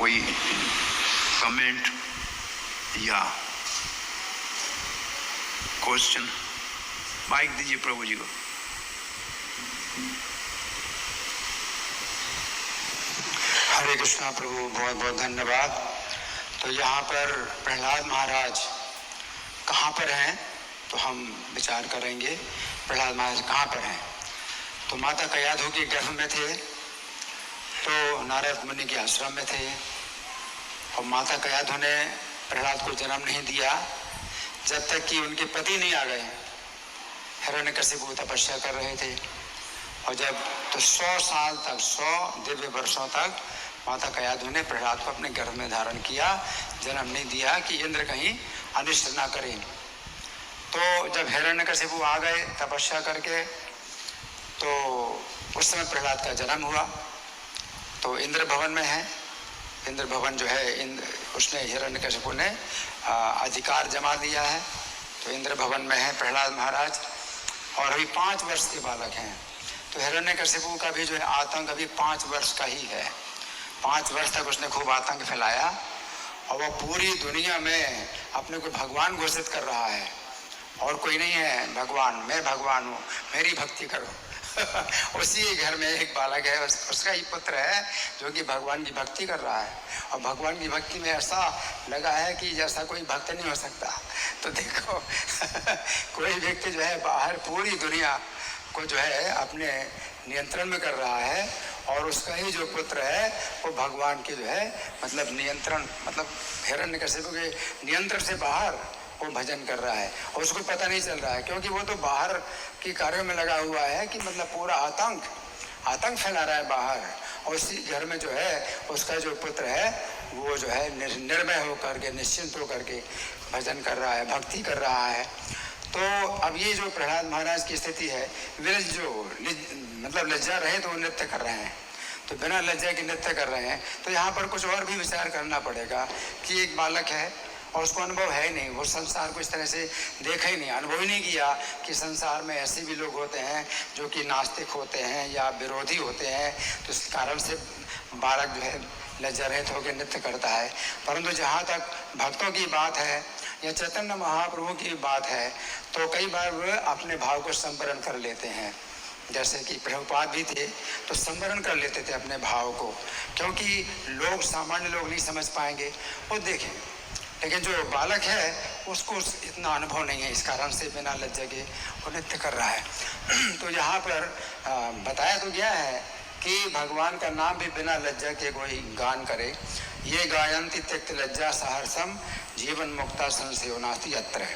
कोई कमेंट या question? Mic दीजिए प्रभु जी को। हरे कृष्णा प्रभु, बहुत बहुत धन्यवाद। तो यहाँ पर प्रहलाद महाराज कहाँ पर हैं तो हम विचार करेंगे। प्रहलाद महाराज कहाँ पर हैं? तो माता कयाधु के गर्भ में थे, तो नारद मुनि के आश्रम में थे। और माता कयाधु ने प्रहलाद को जन्म नहीं दिया जब तक कि उनके पति नहीं आ गए। हिरण्यकशिपु तपस्या कर रहे थे, और जब तो 100 साल तक, 100 दिव्य वर्षों तक माता कयाधु ने प्रहलाद को अपने गर्भ में धारण किया, जन्म नहीं दिया कि इंद्र कहीं अनिष्ट ना करें। तो जब हिरण्यकशिपु आ गए तपस्या करके, तो उस समय प्रहलाद का जन्म हुआ। तो इंद्र भवन में है, इंद्र भवन जो है उसने हिरण्यकशिपु ने अधिकार जमा दिया है। तो इंद्र भवन में है प्रहलाद महाराज, और अभी 5 वर्ष के बालक हैं। तो हिरण्यकशिपु का भी जो है आतंक अभी 5 वर्ष का ही है। 5 वर्ष तक उसने खूब आतंक फैलाया, और वह पूरी दुनिया में अपने को भगवान घोषित कर रहा है, और कोई नहीं है भगवान, मैं भगवान हूँ, मेरी भक्ति करो। उसी घर में एक बालक है, उसका ही पुत्र है जो कि भगवान की भक्ति कर रहा है, और भगवान की भक्ति में ऐसा लगा है कि जैसा कोई भक्त नहीं हो सकता। तो देखो कोई व्यक्ति जो है बाहर पूरी दुनिया को जो है अपने नियंत्रण में कर रहा है, और उसका ही जो पुत्र है वो भगवान के जो है मतलब नियंत्रण, मतलब हिरण्यकशिपु के नियंत्रण से बाहर वो भजन कर रहा है, और उसको पता नहीं चल रहा है, क्योंकि वो तो बाहर के कार्यों में लगा हुआ है कि मतलब पूरा आतंक फैला रहा है बाहर। और उसी घर में जो है उसका जो पुत्र है वो जो है निर्भय होकर के, निश्चिंत होकर के भजन कर रहा है, भक्ति कर रहा है। तो अब ये जो प्रहलाद महाराज की स्थिति है, वे जो मतलब लज्जा रहे तो वो नृत्य कर रहे हैं, तो बिना लज्जा के नृत्य कर रहे हैं। तो यहाँ पर कुछ और भी विचार करना पड़ेगा कि एक बालक है और उसको अनुभव है ही नहीं, वो संसार को इस तरह से देखा ही नहीं, अनुभव ही नहीं किया कि संसार में ऐसे भी लोग होते हैं जो कि नास्तिक होते हैं या विरोधी होते हैं। तो इस कारण से बालक जो है लज्जा रहित होकर नृत्य करता है। परंतु जहाँ तक भक्तों की बात है या चैतन्य महाप्रभु की बात है, तो कई बार वे अपने भाव को संवरण कर लेते हैं। जैसे कि प्रभुपाद भी थे तो संवरण कर लेते थे अपने भाव को, क्योंकि लोग, सामान्य लोग नहीं समझ पाएंगे। वो देखें, लेकिन जो बालक है उसको इतना अनुभव नहीं है, इस कारण से बिना लज्जा के वो नृत्य कर रहा है। तो यहाँ पर बताया तो गया है कि भगवान का नाम भी बिना लज्जा के कोई गान करे। ये गायन्ति त्यक्त लज्जा सहर्षम जीवन मुक्ता संशयो नास्ति यत्र।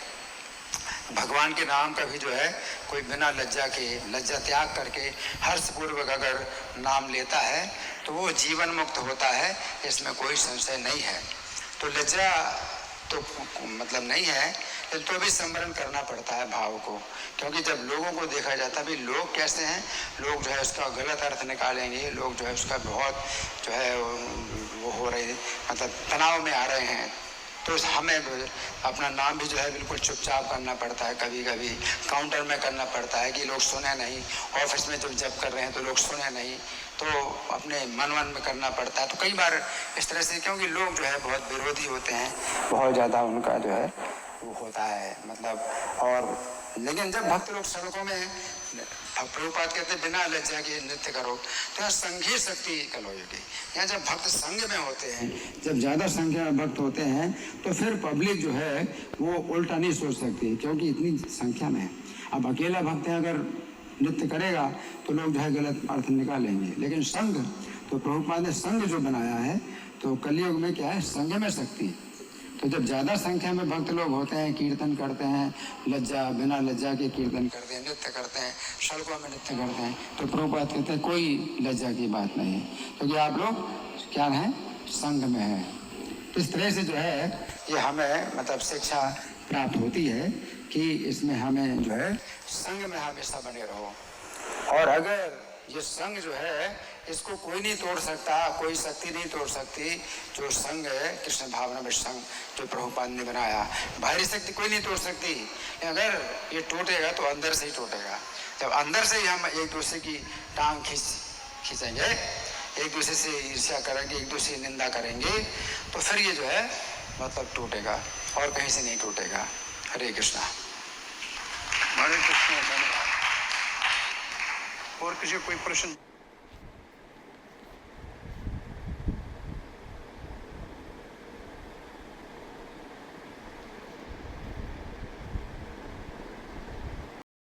भगवान के नाम का भी जो है कोई बिना लज्जा के, लज्जा त्याग करके हर्षपूर्वक अगर नाम लेता है तो वो जीवन मुक्त होता है, इसमें कोई संशय नहीं है। तो लज्जा तो मतलब नहीं है, तो भी संवरण करना पड़ता है भाव को, क्योंकि जब लोगों को देखा जाता है, भी लोग कैसे हैं, लोग जो है उसका गलत अर्थ निकालेंगे, लोग जो है उसका बहुत जो है वो हो रहे, मतलब तनाव में आ रहे हैं। तो हमें अपना नाम भी जो है बिल्कुल चुपचाप करना पड़ता है, कभी कभी काउंटर में करना पड़ता है कि लोग सुने नहीं, ऑफिस में जब कर रहे हैं तो लोग सुने नहीं, तो अपने मन में करना पड़ता है। तो कई बार इस तरह से, क्योंकि लोग जो है बहुत विरोधी होते हैं, बहुत ज़्यादा उनका जो है वो होता है मतलब। और लेकिन जब भक्त लोग सड़कों में, प्रभुपाद कहते बिना लज्जा के नृत्य करो, तो यहाँ संघीय शक्ति कलोयोगी। यहाँ जब भक्त संघ में होते हैं, जब ज़्यादा संख्या में भक्त होते हैं, तो फिर पब्लिक जो है वो उल्टा नहीं सोच सकती, क्योंकि इतनी संख्या में है। अब अकेला भक्त है अगर नृत्य करेगा तो लोग जो है गलत अर्थ निकालेंगे। लेकिन संघ, तो प्रभुपाद ने संघ जो बनाया है, तो कलयुग में क्या है, संघ में शक्ति। तो जब ज़्यादा संख्या में भक्त लोग होते हैं, कीर्तन करते हैं, लज्जा बिना लज्जा के कीर्तन करते हैं, नृत्य करते हैं, सड़कों में नृत्य करते हैं, तो प्रभुपाद कहते हैं कोई लज्जा की बात नहीं है, क्योंकि आप लोग क्या हैं, संघ में हैं। तो इस तरह से जो है ये हमें मतलब शिक्षा प्राप्त होती है कि इसमें हमें जो है संघ में हमेशा बने रहो। और अगर ये संघ जो है इसको कोई नहीं तोड़ सकता, कोई शक्ति नहीं तोड़ सकती, जो संघ है कृष्ण भावना में संघ जो प्रभुपाद ने बनाया, बाहरी शक्ति कोई नहीं तोड़ सकती। अगर ये टूटेगा तो अंदर से ही टूटेगा। जब अंदर से ही हम एक दूसरे की टांग खींचेंगे, एक दूसरे से ईर्ष्या करेंगे, एक दूसरे की निंदा करेंगे, तो फिर ये जो है मतलब टूटेगा और कहीं से नहीं टूटेगा। हरे कृष्णा। हरे कृष्ण। और किसी कोई प्रश्न?